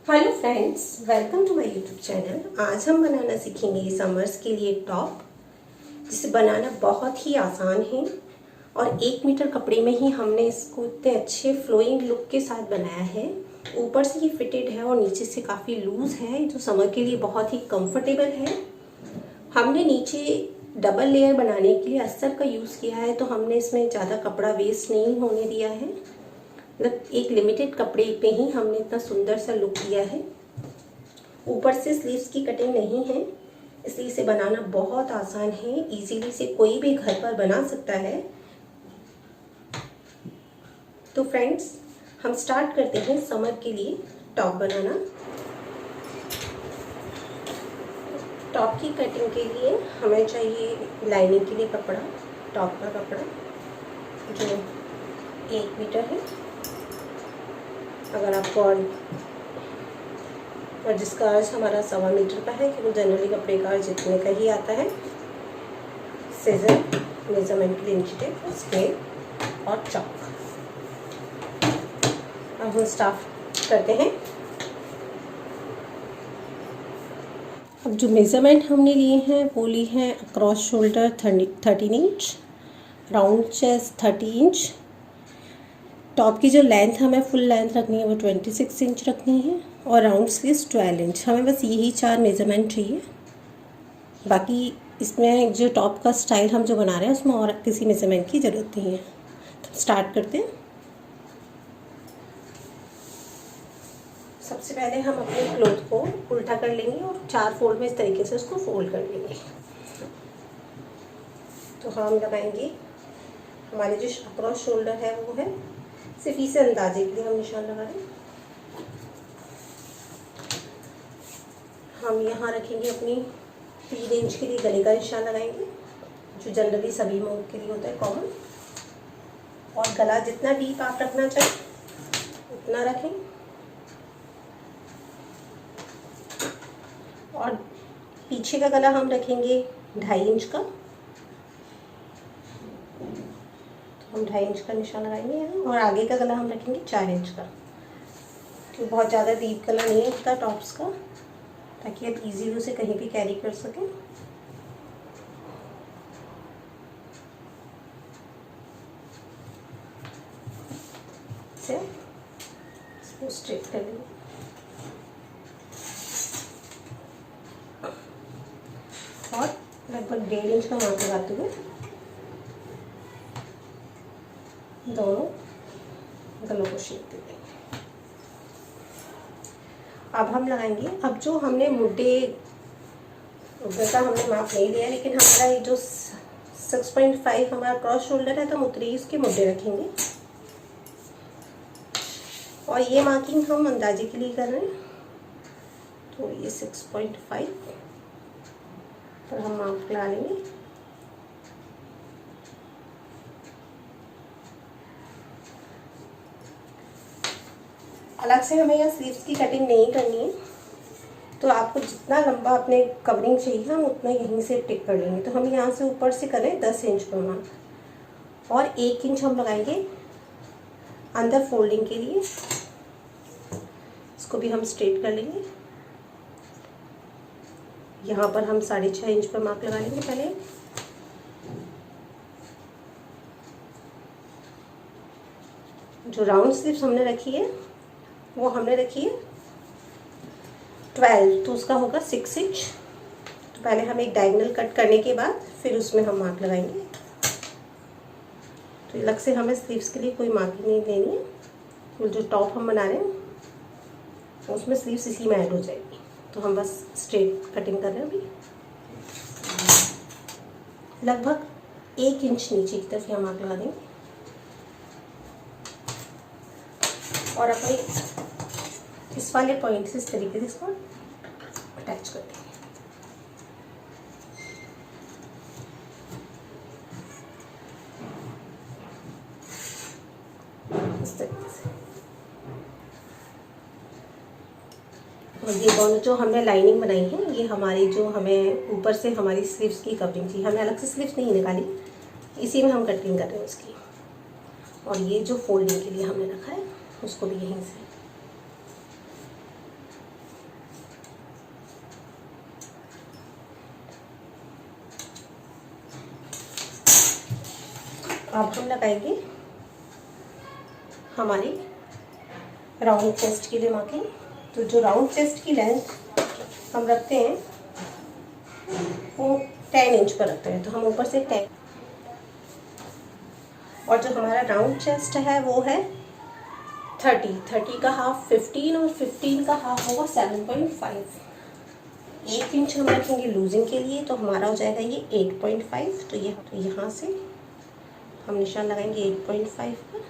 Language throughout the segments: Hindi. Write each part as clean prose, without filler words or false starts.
Hello friends, welcome to my YouTube channel. आज हम बनाना सीखेंगे समर्स के लिए टॉप, जिसे बनाना बहुत ही आसान है और 1 मीटर कपड़े में ही हमने इसको इतने अच्छे फ्लोइंग लुक के साथ बनाया है। ऊपर से ये फिटेड है और नीचे से काफ़ी लूज़ है, जो समर के लिए बहुत ही कंफर्टेबल है। हमने नीचे डबल लेयर बनाने के लिए अस्तर का यूज़ किया है, तो हमने इसमें ज़्यादा कपड़ा वेस्ट नहीं होने दिया है। मतलब एक लिमिटेड कपड़े पे ही हमने इतना सुंदर सा लुक दिया है। ऊपर से स्लीव्स की कटिंग नहीं है, इसलिए इसे बनाना बहुत आसान है। इजीली से कोई भी घर पर बना सकता है। तो फ्रेंड्स, हम स्टार्ट करते हैं समर के लिए टॉप बनाना। टॉप की कटिंग के लिए हमें चाहिए लाइनिंग के लिए कपड़ा, टॉप का कपड़ा जो 1 मीटर है। अगर आपको और जिसका अर्ज हमारा 1.25 मीटर का है, कि वो जनरली कपड़े का अर्ज जितने का ही आता है। सीजर, मेजरमेंट के लिए इंची टेप, स्केल और चॉक। अब हम स्टार्ट करते हैं। अब जो मेजरमेंट हमने लिए हैं वो ली हैं across shoulder 13 inch, round chest 30 inch. Top की जो लेंथ हमें फुल लेंथ रखनी है वो 26 इंच रखनी है और राउंड स्लीव्स 12 इंच। हमें बस यही 4 मेजरमेंट चाहिए। बाकी इसमें जो टॉप का स्टाइल हम जो बना रहे हैं उसमें और किसी मेजरमेंट की ज़रूरत नहीं है। तो स्टार्ट करते हैं। सबसे पहले हम अपने क्लोथ को उल्टा कर लेंगे और 4 फोल्ड में इस तरीके से उसको फोल्ड कर लेंगे। तो हम लगाएंगे, हमारे जो अक्रॉस शोल्डर है वो है, सिर्फ इसे अंदाजे के लिए हम निशान लगा रहे हैं। हम यहाँ रखेंगे अपनी 3 इंच के लिए गले का निशान लगाएंगे, जो जनरली सभी मौक के लिए होता है कॉमन। और गला जितना डीप आप रखना चाहें उतना रखें। और पीछे का गला हम रखेंगे 2.5 इंच का। हम 2.5 इंच का निशान लगाएंगे यहाँ, और आगे का गला हम रखेंगे 4 इंच का, क्योंकि बहुत ज़्यादा डीप गला नहीं होता टॉप्स का, ताकि आप इजीली उसे कहीं भी कैरी कर सकें। से इसको स्ट्रेट कर लेंगे और लगभग 1.5 इंच का मार्क लगाते हुए दोनों गलों को शेप दे देंगे। अब हम लगाएंगे, अब जो हमने मुड्डे का हमने माप नहीं लिया, लेकिन हमारा ये जो 6.5 हमारा क्रॉस शोल्डर है, तो हम उतरे ही इसके मुड्डे रखेंगे। और ये मार्किंग हम अंदाजे के लिए कर रहे हैं, तो ये 6.5 पर हम माप लगा लेंगे। अलग से हमें यहाँ स्लीव्स की कटिंग नहीं करनी है, तो आपको जितना लंबा अपने कवरिंग चाहिए हम उतना यहीं से टिक कर लेंगे। तो हम यहाँ से ऊपर से करें 10 इंच पर मार्क, और 1 इंच हम लगाएंगे अंदर फोल्डिंग के लिए। इसको भी हम स्ट्रेट कर लेंगे। यहाँ पर हम 6.5 इंच पर मार्क लगा लेंगे पहले। जो राउंड स्लीव्स हमने रखी है वो हमने रखी है 12, तो उसका होगा 6 इंच। तो पहले हम एक डायगोनल कट करने के बाद फिर उसमें हम मार्क लगाएंगे। तो अलग से हमें स्लीव्स के लिए कोई मार्किंग नहीं देनी है। जो टॉप हम बना रहे हैं उसमें स्लीव्स इसी में ऐड हो जाएगी। तो हम बस स्ट्रेट कटिंग कर रहे हैं अभी। लगभग 1 इंच नीचे की तरफ हम मार्क लगा देंगे और अपने इस वाले पॉइंट से इस तरीके से इसको अटैच कर देंगे। इस तरीके से। और ये दोनों जो हमने लाइनिंग बनाई है, ये हमारी जो हमें ऊपर से हमारी स्लीव्स की कवरिंग थी, हमने अलग से स्लीव्स नहीं निकाली, इसी में हम कटिंग कर रहे हैं उसकी। और ये जो फोल्डिंग के लिए हमने रखा है उसको भी यहीं से अब हम लगाएंगे हमारी राउंड चेस्ट के लिए मार्किंग। तो जो राउंड चेस्ट की लेंथ हम रखते हैं वो 10 इंच पर रखते हैं, तो हम ऊपर से 10, और जो हमारा राउंड चेस्ट है वो है 30 का हाफ 15 और 15 का हाफ होगा 7.5। 1 इंच हम रखेंगे लूजिंग के लिए, तो हमारा हो जाएगा ये 8.5। तो यहाँ से हम निशान लगाएंगे 8.5 पर,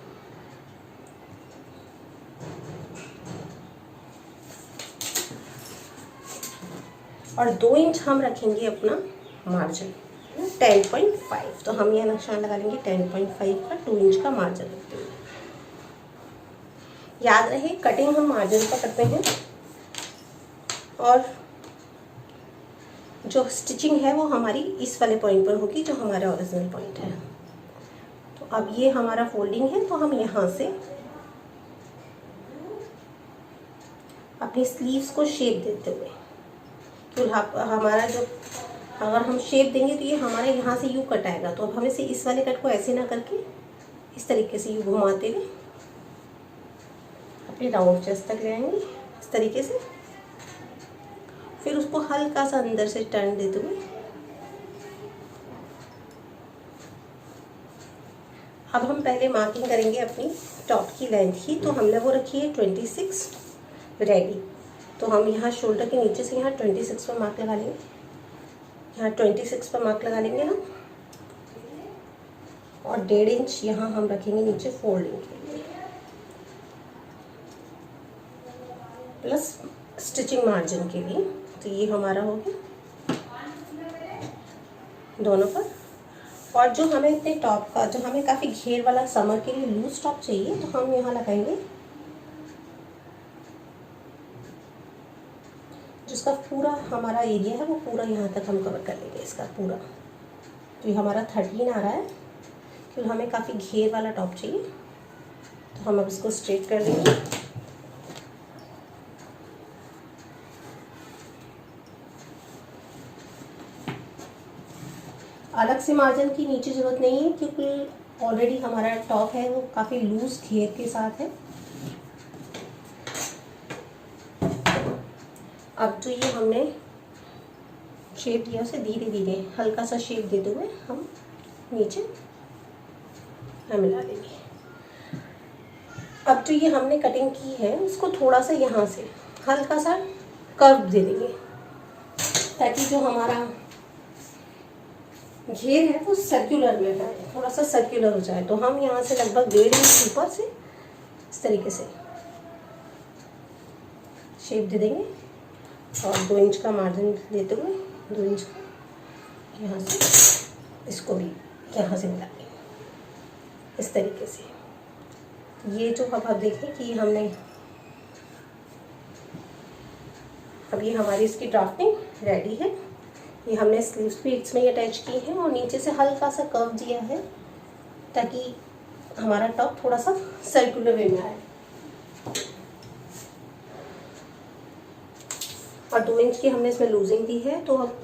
और 2 इंच हम रखेंगे अपना मार्जिन 10.5। तो हम यह निशान लगा लेंगे 10.5 का, 2 इंच का मार्जिन रखते हुए। याद रहे कटिंग हम मार्जिन पर करते हैं, और जो स्टिचिंग है वो हमारी इस वाले पॉइंट पर होगी जो हमारा ओरिजिनल पॉइंट है। तो अब ये हमारा फोल्डिंग है, तो हम यहाँ से अपनी स्लीव्स को शेप देते हुए, तो हमारा जो अगर हम शेप देंगे तो ये हमारे यहाँ से यूँ कट आएगा, तो अब हमें से इस वाले कट को ऐसे ना करके इस तरीके से यूँ घुमाते हुए अपने राउंड चेस्ट तक ले आएंगे इस तरीके से। फिर उसको हल्का सा अंदर से टर्न देते हुए अब हम पहले मार्किंग करेंगे अपनी टॉप की लेंथ की। तो हमने वो रखी है 26 रेडी। तो हम यहाँ शोल्डर के नीचे से यहाँ 26 पर मार्क लगा लेंगे, यहाँ 26 पर मार्क लगा लेंगे हम, और 1.5 इंच यहाँ हम रखेंगे नीचे फोल्डिंग के लिए, प्लस स्टिचिंग मार्जिन के लिए। तो ये हमारा हो गया दोनों पर। और जो हमें इतने टॉप का, जो हमें काफ़ी घेर वाला समर के लिए लूज टॉप चाहिए, तो हम यहाँ लगाएंगे जिसका पूरा हमारा एरिया है वो पूरा यहाँ तक हम कवर कर लेंगे इसका पूरा। तो ये हमारा 13 आ रहा है, क्योंकि हमें काफ़ी घेर वाला टॉप चाहिए। तो हम अब इसको स्ट्रेट कर लेंगे। अलग से मार्जिन की नीचे ज़रूरत नहीं है, क्योंकि ऑलरेडी हमारा टॉप है वो काफ़ी लूज घेर के साथ है। अब जो ये हमने शेप दिया उसे धीरे धीरे हल्का सा शेप देते हुए हम नीचे मिला लेंगे। अब जो ये हमने कटिंग की है उसको थोड़ा सा यहाँ से हल्का सा कर्व दे देंगे, ताकि जो हमारा घेर है वो सर्कुलर में जाए, थोड़ा सा सर्कुलर हो जाए। तो हम यहाँ से लगभग 1.5 इंच ऊपर से इस तरीके से शेप दे देंगे, और 2 इंच का मार्जिन देते हुए 2 इंच यहाँ से इसको भी यहाँ से मिला लेंगे इस तरीके से। ये जो अब आप देखें कि हमने अब ये हमारी इसकी ड्राफ्टिंग रेडी है। ये हमने स्लीव्स भी इसमें अटैच की है, और नीचे से हल्का सा कर्व दिया है ताकि हमारा टॉप थोड़ा सा सर्कुलर वे में आए। और 2 इंच की हमने इसमें लूजिंग दी है, तो अब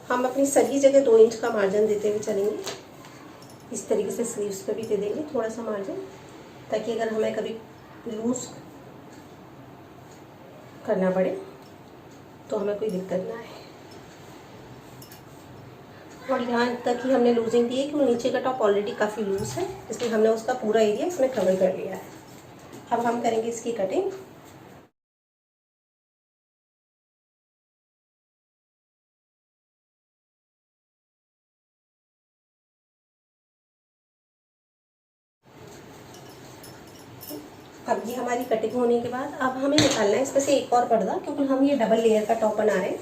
हम अपनी सभी जगह 2 इंच का मार्जिन देते हुए चलेंगे। इस तरीके से स्लीव्स पे भी दे देंगे थोड़ा सा मार्जिन, ताकि अगर हमें कभी लूज करना पड़े तो हमें कोई दिक्कत ना आए। और यहाँ तक ही हमने लूजिंग दी है कि नीचे का टॉप ऑलरेडी काफ़ी लूज है, इसलिए हमने उसका पूरा एरिया इसमें कवर कर लिया है। अब हम करेंगे इसकी कटिंग। अब ये हमारी कटिंग होने के बाद अब हमें निकालना है इसमें से एक और पर्दा, क्योंकि हम ये डबल लेयर का टॉप बना रहे हैं।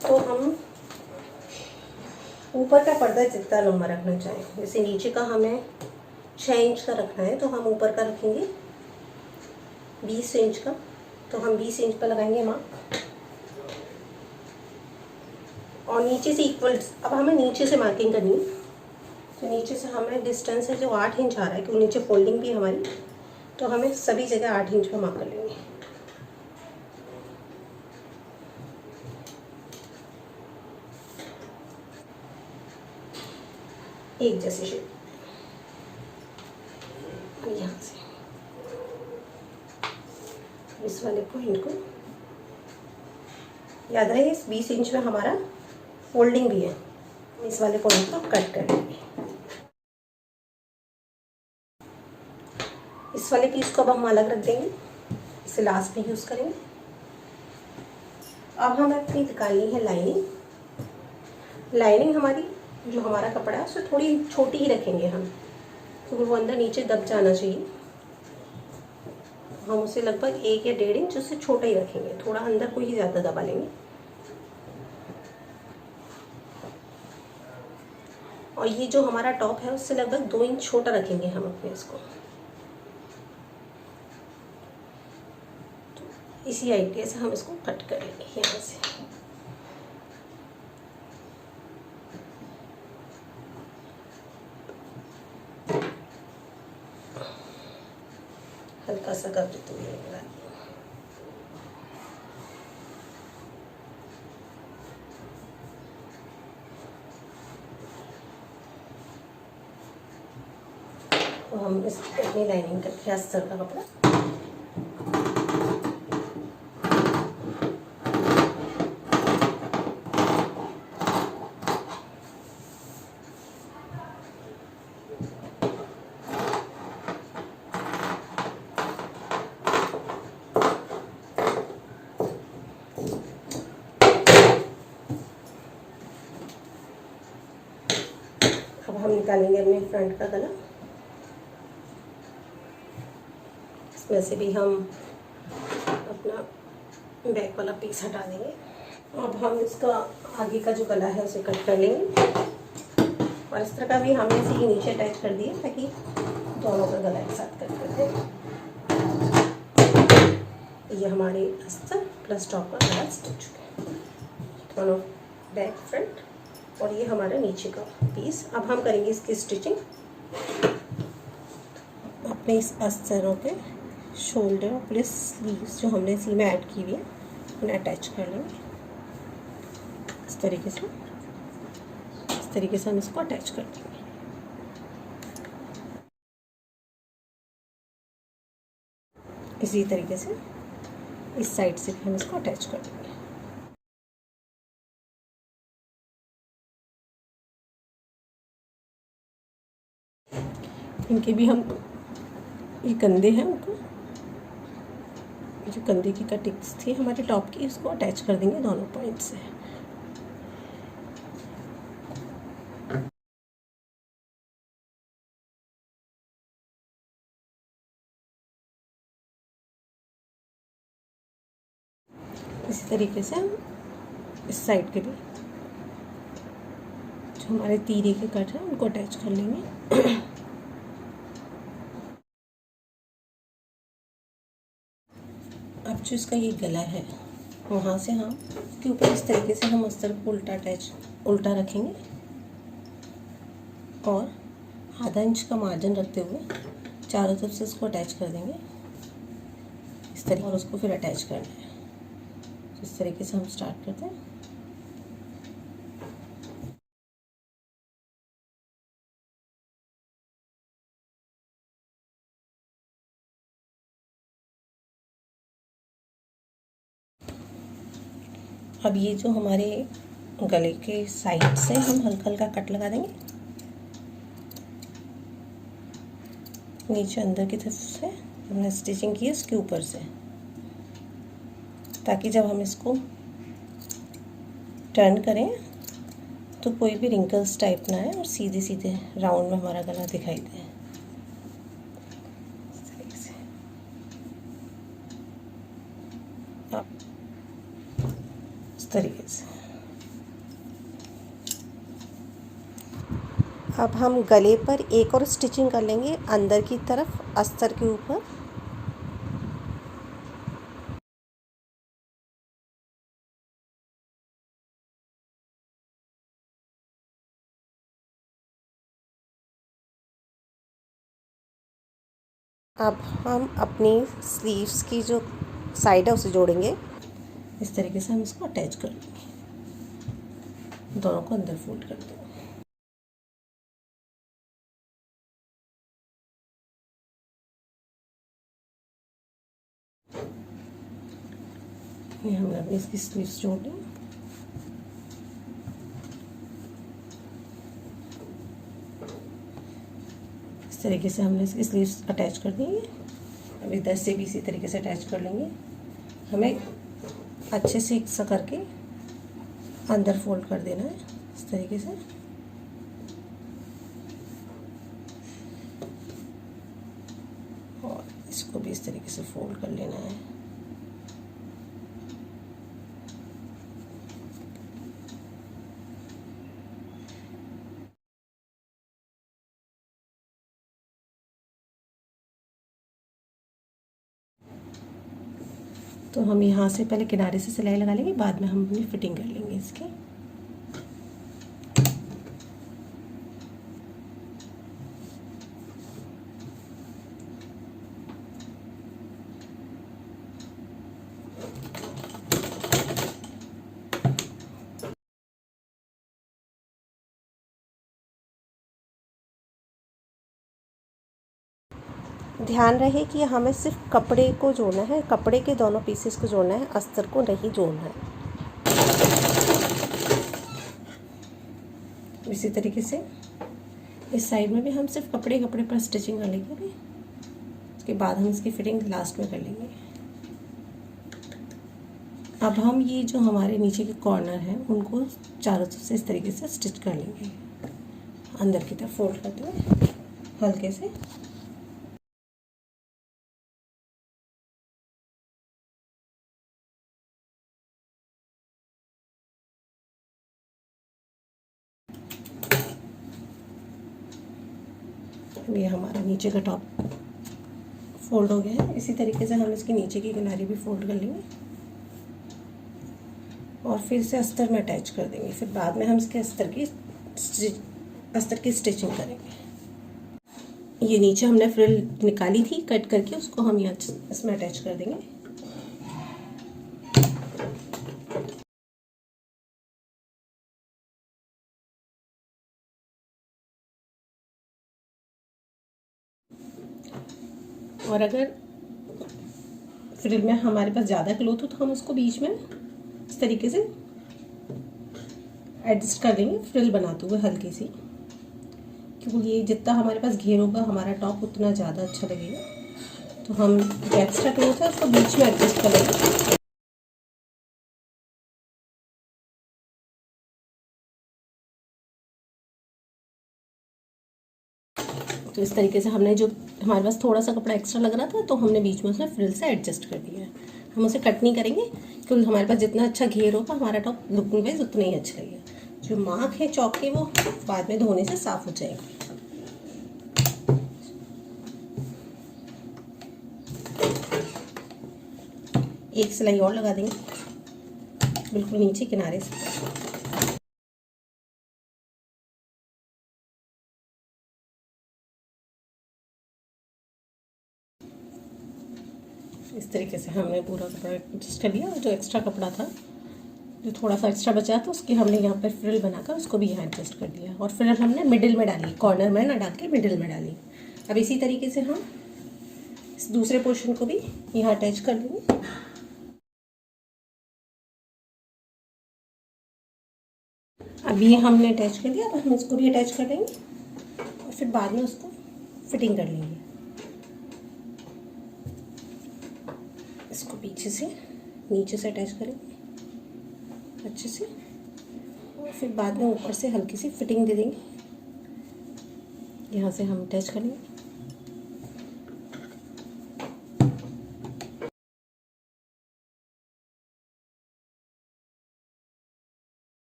तो हम ऊपर का पर्दा जितना लंबा रखना चाहें, जैसे नीचे का हमें 6 इंच का रखना है, तो हम ऊपर का रखेंगे 20 इंच का। तो हम 20 इंच पर लगाएंगे मार्क, और नीचे से इक्वल। अब हमें नीचे से मार्किंग करनी है, तो नीचे से हमें डिस्टेंस है जो 8 इंच आ रहा है, क्योंकि नीचे फोल्डिंग भी है हमारी, तो हमें सभी जगह 8 इंच पर मार्क कर लेंगे। एक जैसे शेप। यहाँ से इस वाले पॉइंट को याद रहे, इस 20 इंच में हमारा फोल्डिंग भी है, इस वाले पॉइंट को कट कर लेंगे। इस वाले पीस को अब हम अलग रख देंगे, इसे लास्ट में यूज़ करेंगे। अब हमें अपनी निकालनी है लाइनिंग। लाइनिंग हमारी जो हमारा कपड़ा है उसे थोड़ी छोटी ही रखेंगे हम, क्योंकि वो अंदर नीचे दब जाना चाहिए। हम उसे लगभग 1 या 1.5 इंच उससे छोटा ही रखेंगे, थोड़ा अंदर को ही ज़्यादा दबा लेंगे। और ये जो हमारा टॉप है उससे लगभग 2 इंच छोटा रखेंगे हम अपने इसको। तो इसी आइडिया से हम इसको कट कर लेंगे यहाँ से। हल्का सा कब्ज तो लगा दिया। तो हम इस अपनी लाइनिंग करके अस्तर का कपड़ा अब हम निकालेंगे अपने फ्रंट का गला। इसमें से भी हम अपना बैक वाला पीस हटा देंगे। अब हम इसका आगे का जो गला है उसे कट कर लेंगे, और इस तरह का भी हमने इसे नीचे अटैच कर दिया ताकि दोनों का गला एक साथ कट कर दें। ये हमारे अस्तर प्लस टॉप का गला स्टिच हो गया, दोनों बैक फ्रंट, और ये हमारा नीचे का पीस। अब हम करेंगे इसकी स्टिचिंग। अपने इस अस्तरों पे शोल्डर प्लस स्लीव्स जो हमने इसी में ऐड की हुई है उन्हें अटैच कर लेंगे। इस तरीके से हम इसको अटैच कर देंगे। इसी तरीके से इस साइड से भी हम इसको अटैच कर देंगे। इनके भी हम ये कंधे हैं, उनको जो कंधे की कटिंग्स थी हमारे टॉप की, इसको अटैच कर देंगे दोनों पॉइंट से। इसी तरीके से हम इस साइड के भी जो हमारे तीरे के कट हैं उनको अटैच कर लेंगे। अब जो इसका ये गला है वहाँ से हम इसके ऊपर इस तरीके से हम अस्तर को उल्टा रखेंगे, और आधा इंच का मार्जिन रखते हुए चारों तरफ से इसको अटैच कर देंगे इस तरीके, और उसको फिर अटैच करना है। इस तरीके से हम स्टार्ट करते हैं। अब ये जो हमारे गले के साइड से हम हल्का हल्का कट लगा देंगे नीचे अंदर की तरफ से हमने स्टिचिंग की है इसके ऊपर से, ताकि जब हम इसको टर्न करें तो कोई भी रिंकल्स टाइप ना आए और सीधे सीधे राउंड में हमारा गला दिखाई दे। इस तरीके से अब हम गले पर एक और स्टिचिंग कर लेंगे अंदर की तरफ अस्तर के ऊपर। अब हम अपनी स्लीव्स की जो साइड है उसे जोड़ेंगे। इस तरीके से हम इसको अटैच कर लेंगे, दोनों को अंदर फोल्ड कर देंगे। ये हमने अपनी इसकी स्लीव्स जोड़ ली। इस तरीके से हमने इसकी स्लीव्स अटैच कर दी है। अब इधर से भी इसी तरीके से अटैच कर लेंगे। हमें अच्छे से ऐसा करके अंदर फोल्ड कर देना है इस तरीके से। और इसको भी इस तरीके से फोल्ड कर लेना है। तो हम यहाँ से पहले किनारे से सिलाई लगा लेंगे, बाद में हम अपनी फिटिंग कर लेंगे इसके। ध्यान रहे कि हमें सिर्फ कपड़े को जोड़ना है, कपड़े के दोनों पीसेस को जोड़ना है, अस्तर को नहीं जोड़ना है। इसी तरीके से इस साइड में भी हम सिर्फ कपड़े पर स्टिचिंग कर लेंगे अभी। उसके बाद हम इसकी फिटिंग लास्ट में कर लेंगे। अब हम ये जो हमारे नीचे के कॉर्नर हैं उनको चारों तरफ से इस तरीके से स्टिच कर लेंगे, अंदर की तरफ फोल्ड करते हुए हल्के से। ये हमारा नीचे का टॉप फोल्ड हो गया है। इसी तरीके से हम इसके नीचे की किनारे भी फोल्ड कर लेंगे और फिर से अस्तर में अटैच कर देंगे। फिर बाद में हम इसके अस्तर की स्टिचिंग करेंगे। ये नीचे हमने फ्रिल निकाली थी कट करके, उसको हम यहाँ इसमें अटैच कर देंगे। और अगर फ्रिल में हमारे पास ज़्यादा क्लॉथ हो तो हम उसको बीच में इस तरीके से एडजस्ट कर देंगे, फ्रिल बनाते हुए हल्की सी, क्योंकि ये जितना हमारे पास घेर होगा हमारा टॉप उतना ज़्यादा अच्छा लगेगा। तो हम जो एक्स्ट्रा क्लॉथ है उसको बीच में एडजस्ट कर लेंगे। तो इस तरीके से हमने जो हमारे पास थोड़ा सा कपड़ा एक्स्ट्रा लग रहा था तो हमने बीच में उसे फ्रिल से एडजस्ट कर दिया है। हम उसे कट नहीं करेंगे क्योंकि हमारे पास जितना अच्छा घेर होगा हमारा टॉप लुकिंग वाइज उतना ही अच्छा लगेगा। जो मार्क है चौक के वो बाद में धोने से साफ हो जाएंगे। एक सिलाई और लगा देंगे बिल्कुल नीचे किनारे से। इस तरीके से हमने पूरा कपड़ा एडजस्ट कर लिया और जो एक्स्ट्रा कपड़ा था, जो थोड़ा सा एक्स्ट्रा बचा था, उसकी हमने यहाँ पर फ्रिल बनाकर उसको भी यहाँ एडजस्ट कर दिया और फ्रिल हमने मिडिल में डाली, कॉर्नर में ना डाल के मिडिल में डाली। अब इसी तरीके से हम इस दूसरे पोर्शन को भी यहाँ अटैच कर देंगे। अब ये हमने अटैच कर दिया, अब हम इसको भी अटैच कर देंगे और फिर बाद में उसको फिटिंग कर लेंगे। इसको पीछे से नीचे से अटैच करेंगे अच्छे से और फिर बाद में ऊपर से हल्की सी फिटिंग दे देंगे। यहाँ से हम अटैच करेंगे।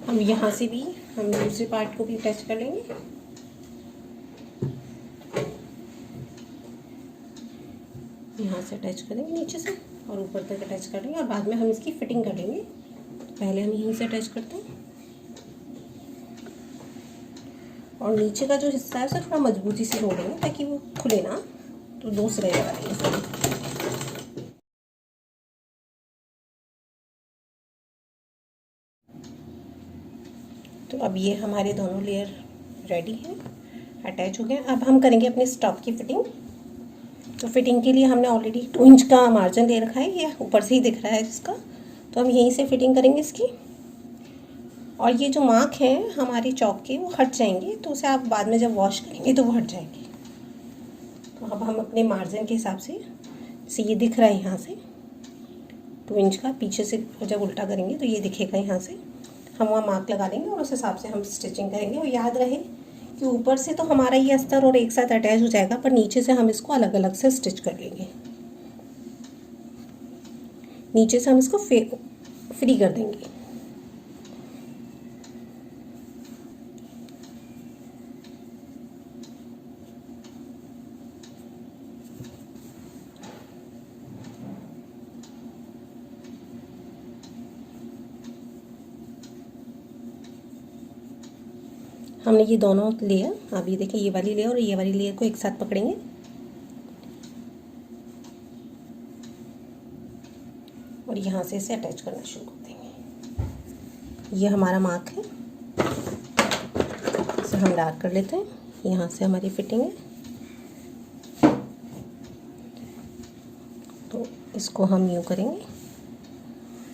हम यहाँ से भी हम दूसरे पार्ट को भी अटैच कर लेंगे। यहाँ से अटैच करेंगे नीचे से और ऊपर तक अटैच कर लेंगे और बाद में हम इसकी फिटिंग कर लेंगे। पहले हम यहीं से अटैच करते हैं और नीचे का जो हिस्सा है उसे थोड़ा मजबूती से जोड़ेंगे ताकि वो खुले ना, तो दो सिलाई लगा देंगे। तो अब ये हमारे दोनों लेयर रेडी हैं, अटैच हो गए। अब हम करेंगे अपने स्टॉप की फिटिंग। तो फिटिंग के लिए हमने ऑलरेडी 2 इंच का मार्जिन ले रखा है, ये ऊपर से ही दिख रहा है इसका, तो हम यहीं से फिटिंग करेंगे इसकी। और ये जो मार्क हैं हमारे चौक के वो हट जाएंगे, तो उसे आप बाद में जब वॉश करेंगे तो वो हट जाएंगे। तो अब हम अपने मार्जिन के हिसाब से ये दिख रहा है यहाँ से 2 इंच का, पीछे से जब उल्टा करेंगे तो ये दिखेगा यहाँ से, हम वहाँ मार्क लगा देंगे और उस हिसाब से हम स्टिचिंग करेंगे। और याद रहे कि ऊपर से तो हमारा ये अस्तर और एक साथ अटैच हो जाएगा, पर नीचे से हम इसको अलग अलग से स्टिच कर लेंगे। नीचे से हम इसको फ्री कर देंगे। हमने ये दोनों लेयर, आप ये देखिए, ये वाली लेयर और ये वाली लेयर को एक साथ पकड़ेंगे और यहाँ से इसे अटैच करना शुरू कर देंगे। ये हमारा मार्क है, इसे हम डार्क कर लेते हैं। यहाँ से हमारी फिटिंग है, तो इसको हम यूँ करेंगे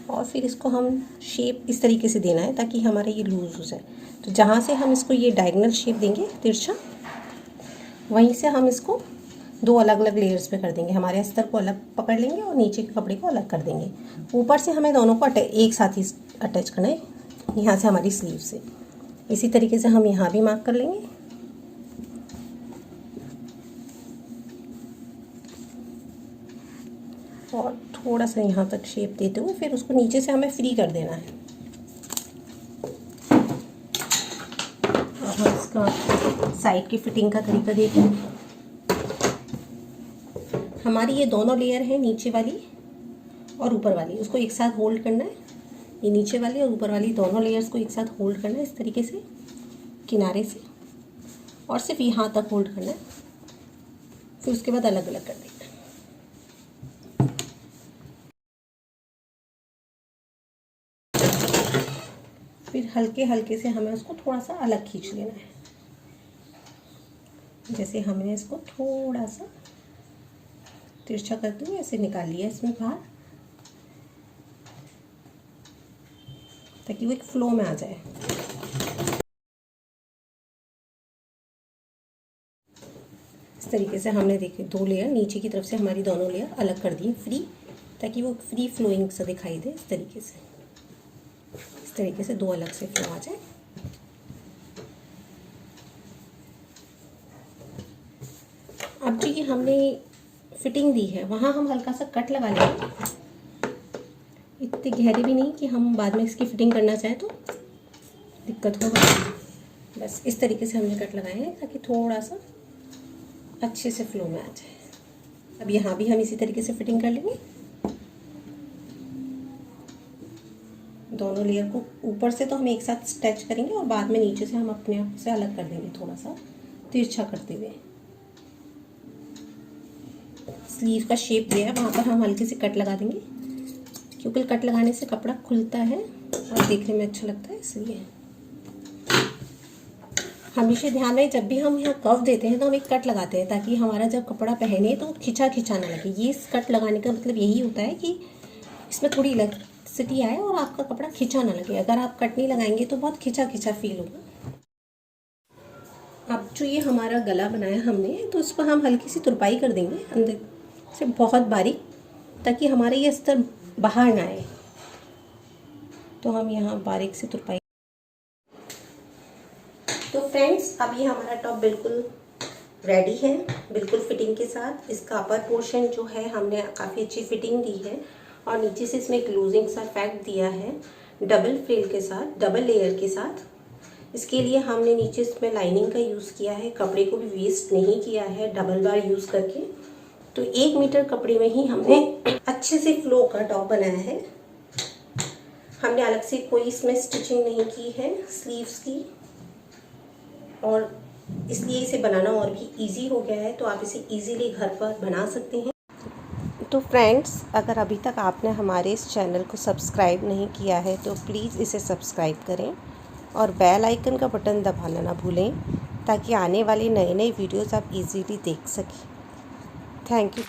और फिर इसको हम शेप इस तरीके से देना है ताकि हमारा ये लूज़ हो जाए। तो जहाँ से हम इसको ये डायगोनल शेप देंगे तिरछा, वहीं से हम इसको 2 अलग अलग लेयर्स पे कर देंगे। हमारे अस्तर को अलग पकड़ लेंगे और नीचे के कपड़े को अलग कर देंगे। ऊपर से हमें दोनों को एक साथ ही अटैच करना है, यहाँ से हमारी स्लीव से। इसी तरीके से हम यहाँ भी मार्क कर लेंगे। और थोड़ा सा यहाँ तक शेप देते हुए फिर उसको नीचे से हमें फ्री कर देना है। और इसका साइड की फिटिंग का तरीका देखते हैं। हमारी ये दोनों लेयर है, नीचे वाली और ऊपर वाली, उसको एक साथ होल्ड करना है। ये नीचे वाली और ऊपर वाली दोनों लेयर्स को एक साथ होल्ड करना है इस तरीके से किनारे से, और सिर्फ यहाँ तक होल्ड करना है। फिर उसके बाद अलग अलग कर देना है। फिर हल्के हल्के से हमें उसको थोड़ा सा अलग खींच लेना है। जैसे हमने इसको थोड़ा सा तिरछा करते हुए ऐसे निकाल लिया इसमें बाहर, ताकि वो एक फ्लो में आ जाए। इस तरीके से हमने देखिए 2 लेयर नीचे की तरफ से हमारी दोनों लेयर अलग कर दी फ्री, ताकि वो फ्री फ्लोइंग सा दिखाई दे। इस तरीके से 2 अलग से फ्लो आ जाए। अब जो ये हमने फिटिंग दी है वहाँ हम हल्का सा कट लगा लेंगे, इतनी गहरी भी नहीं कि हम बाद में इसकी फिटिंग करना चाहें तो दिक्कत होगा। बस इस तरीके से हमने कट लगाए हैं ताकि थोड़ा सा अच्छे से फ्लो में आ जाए। अब यहाँ भी हम इसी तरीके से फिटिंग कर लेंगे। दोनों लेयर को ऊपर से तो हम एक साथ स्टिच करेंगे और बाद में नीचे से हम अपने आप से अलग कर देंगे, थोड़ा सा तिरछा करते हुए। स्लीव का शेप दिया है वहाँ पर हम हल्के से कट लगा देंगे, क्योंकि कट लगाने से कपड़ा खुलता है और देखने में अच्छा लगता है, इसलिए। हमेशा ध्यान रहे जब भी हम यहाँ कव देते हैं तो हम एक कट लगाते हैं, ताकि हमारा जब कपड़ा पहने तो खिंचा खिंचा ना लगे। ये कट लगाने का मतलब यही होता है कि इसमें थोड़ी इलास्टिसिटी आए और आपका कपड़ा खिंचा ना लगे। अगर आप कट नहीं लगाएंगे तो बहुत खिंचा खिंचा फील होगा। अब जो ये हमारा गला बनाया हमने, तो उस पर हम हल्की सी तुरपाई कर देंगे अंदर से, बहुत बारीक, ताकि हमारे ये अस्तर बाहर ना आए। तो हम यहाँ बारीक से तुरपाई। तो फ्रेंड्स, अब ये हमारा टॉप बिल्कुल रेडी है, बिल्कुल फिटिंग के साथ। इसका अपर पोर्शन जो है हमने काफ़ी अच्छी फिटिंग दी है और नीचे से इसमें एक लूजिंग सा इफेक्ट दिया है डबल फ्रिल के साथ, डबल लेयर के साथ। इसके लिए हमने नीचे इसमें लाइनिंग का यूज़ किया है, कपड़े को भी वेस्ट नहीं किया है डबल बार यूज़ करके। तो 1 मीटर कपड़े में ही हमने अच्छे से फ्लो का टॉप बनाया है। हमने अलग से कोई इसमें स्टिचिंग नहीं की है स्लीव्स की, और इसलिए इसे बनाना और भी इजी हो गया है। तो आप इसे इजीली घर पर बना सकते हैं। तो फ्रेंड्स, अगर अभी तक आपने हमारे इस चैनल को सब्सक्राइब नहीं किया है तो प्लीज़ इसे सब्सक्राइब करें और बेल आइकन का बटन दबाना ना भूलें, ताकि आने वाली नई वीडियोस आप इजीली देख सकें। Thank you.